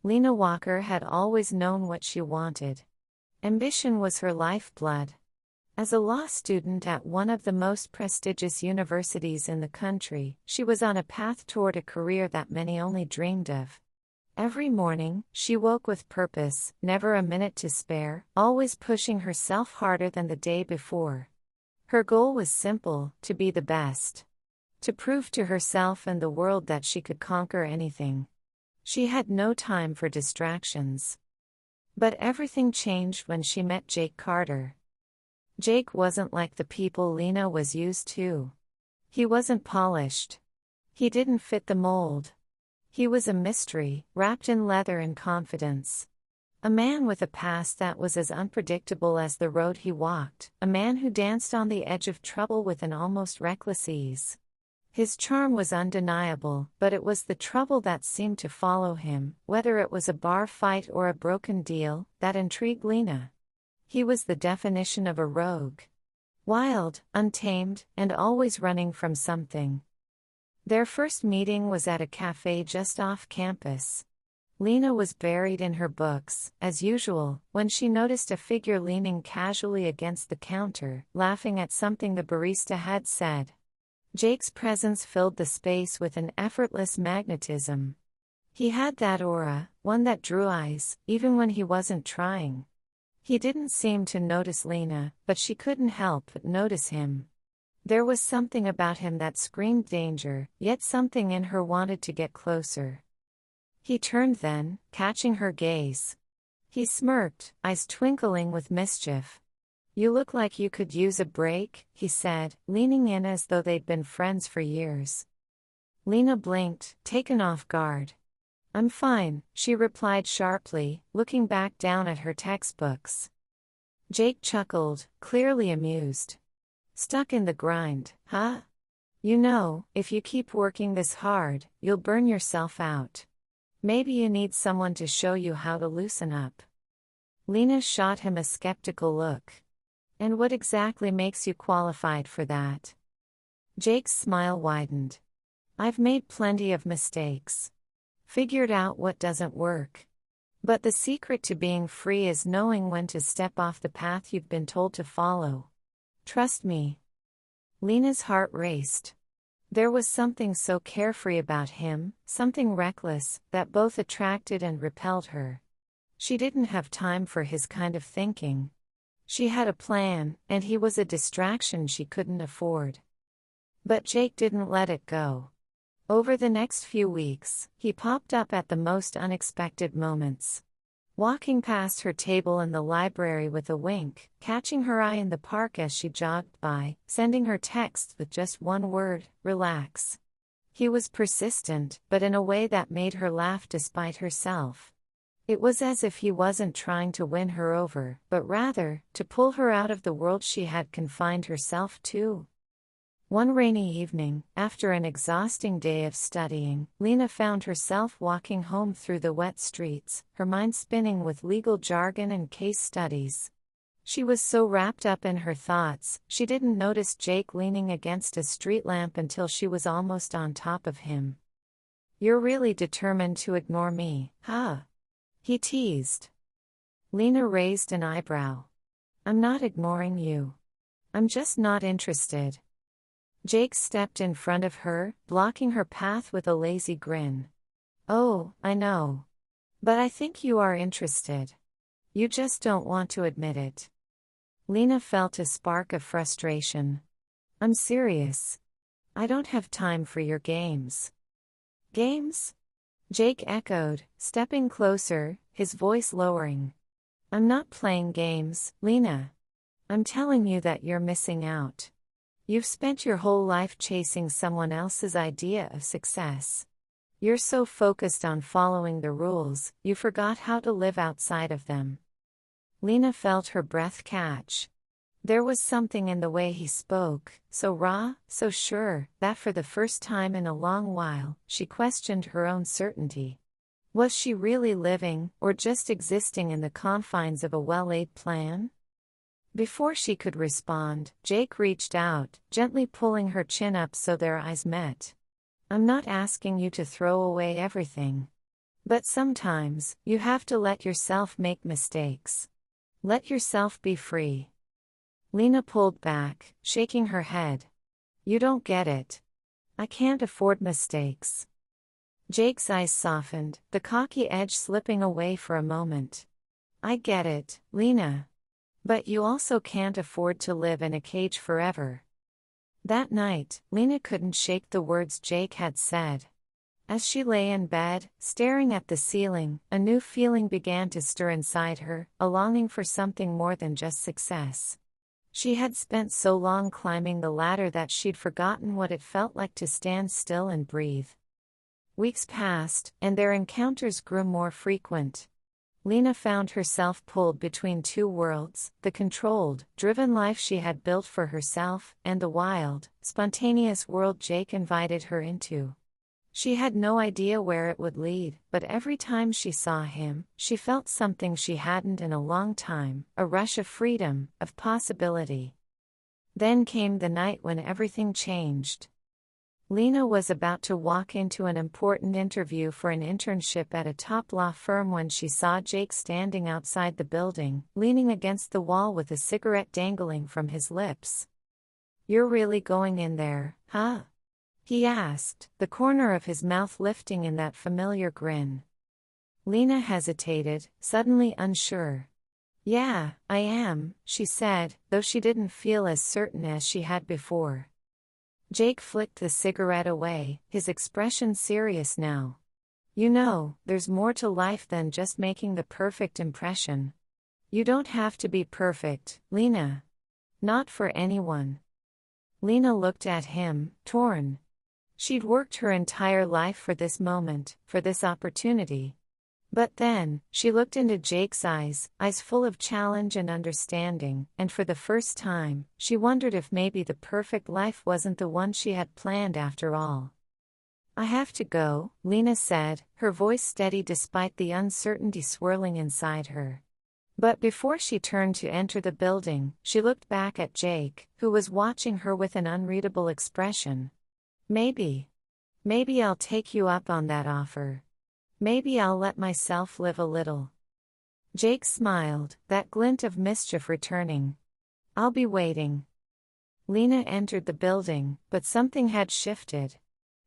Lena Walker had always known what she wanted. Ambition was her lifeblood. As a law student at one of the most prestigious universities in the country, she was on a path toward a career that many only dreamed of. Every morning, she woke with purpose, never a minute to spare, always pushing herself harder than the day before. Her goal was simple: to be the best. To prove to herself and the world that she could conquer anything. She had no time for distractions. But everything changed when she met Jake Carter. Jake wasn't like the people Lena was used to. He wasn't polished. He didn't fit the mold. He was a mystery, wrapped in leather and confidence. A man with a past that was as unpredictable as the road he walked, a man who danced on the edge of trouble with an almost reckless ease. His charm was undeniable, but it was the trouble that seemed to follow him, whether it was a bar fight or a broken deal, that intrigued Lena. He was the definition of a rogue. Wild, untamed, and always running from something. Their first meeting was at a cafe just off campus. Lena was buried in her books, as usual, when she noticed a figure leaning casually against the counter, laughing at something the barista had said. Jake's presence filled the space with an effortless magnetism. He had that aura, one that drew eyes, even when he wasn't trying. He didn't seem to notice Lena, but she couldn't help but notice him. There was something about him that screamed danger, yet something in her wanted to get closer. He turned then, catching her gaze. He smirked, eyes twinkling with mischief. "You look like you could use a break," he said, leaning in as though they'd been friends for years. Lena blinked, taken off guard. "I'm fine," she replied sharply, looking back down at her textbooks. Jake chuckled, clearly amused. "Stuck in the grind, huh? You know, if you keep working this hard, you'll burn yourself out. Maybe you need someone to show you how to loosen up." Lena shot him a skeptical look. "And what exactly makes you qualified for that?" Jake's smile widened. "I've made plenty of mistakes. Figured out what doesn't work. But the secret to being free is knowing when to step off the path you've been told to follow. Trust me." Lena's heart raced. There was something so carefree about him, something reckless, that both attracted and repelled her. She didn't have time for his kind of thinking. She had a plan, and he was a distraction she couldn't afford. But Jake didn't let it go. Over the next few weeks, he popped up at the most unexpected moments. Walking past her table in the library with a wink, catching her eye in the park as she jogged by, sending her texts with just one word: relax. He was persistent, but in a way that made her laugh despite herself. It was as if he wasn't trying to win her over, but rather, to pull her out of the world she had confined herself to. One rainy evening, after an exhausting day of studying, Lena found herself walking home through the wet streets, her mind spinning with legal jargon and case studies. She was so wrapped up in her thoughts, she didn't notice Jake leaning against a street lamp until she was almost on top of him. "You're really determined to ignore me, huh?" he teased. Lena raised an eyebrow. "I'm not ignoring you. I'm just not interested." Jake stepped in front of her, blocking her path with a lazy grin. "Oh, I know. But I think you are interested. You just don't want to admit it." Lena felt a spark of frustration. "I'm serious. I don't have time for your games." "Games?" Jake echoed, stepping closer, his voice lowering. "I'm not playing games, Lena. I'm telling you that you're missing out. You've spent your whole life chasing someone else's idea of success. You're so focused on following the rules, you forgot how to live outside of them." Lena felt her breath catch. There was something in the way he spoke, so raw, so sure, that for the first time in a long while, she questioned her own certainty. Was she really living, or just existing in the confines of a well-laid plan? Before she could respond, Jake reached out, gently pulling her chin up so their eyes met. "I'm not asking you to throw away everything. But sometimes, you have to let yourself make mistakes. Let yourself be free. Lena pulled back, shaking her head. You don't get it. I can't afford mistakes. Jake's eyes softened, the cocky edge slipping away for a moment. I get it, Lena. But you also can't afford to live in a cage forever. That night, Lena couldn't shake the words Jake had said. As she lay in bed, staring at the ceiling, a new feeling began to stir inside her, a longing for something more than just success. She had spent so long climbing the ladder that she'd forgotten what it felt like to stand still and breathe. Weeks passed, and their encounters grew more frequent. Lena found herself pulled between two worlds, the controlled, driven life she had built for herself, and the wild, spontaneous world Jake invited her into. She had no idea where it would lead, but every time she saw him, she felt something she hadn't in a long time, a rush of freedom, of possibility. Then came the night when everything changed. Lena was about to walk into an important interview for an internship at a top law firm when she saw Jake standing outside the building, leaning against the wall with a cigarette dangling from his lips. "You're really going in there, huh?" he asked, the corner of his mouth lifting in that familiar grin. Lena hesitated, suddenly unsure. "Yeah, I am," she said, though she didn't feel as certain as she had before. Jake flicked the cigarette away, his expression serious now. "You know, there's more to life than just making the perfect impression. You don't have to be perfect, Lena. Not for anyone." Lena looked at him, torn. She'd worked her entire life for this moment, for this opportunity. But then, she looked into Jake's eyes full of challenge and understanding, and for the first time, she wondered if maybe the perfect life wasn't the one she had planned after all. "I have to go," Lena said, her voice steady despite the uncertainty swirling inside her. But before she turned to enter the building, she looked back at Jake, who was watching her with an unreadable expression. Maybe I'll take you up on that offer. Maybe I'll let myself live a little." Jake smiled, that glint of mischief returning. "I'll be waiting." Lena entered the building, but something had shifted.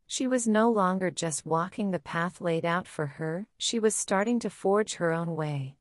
She was no longer just walking the path laid out for her, she was starting to forge her own way.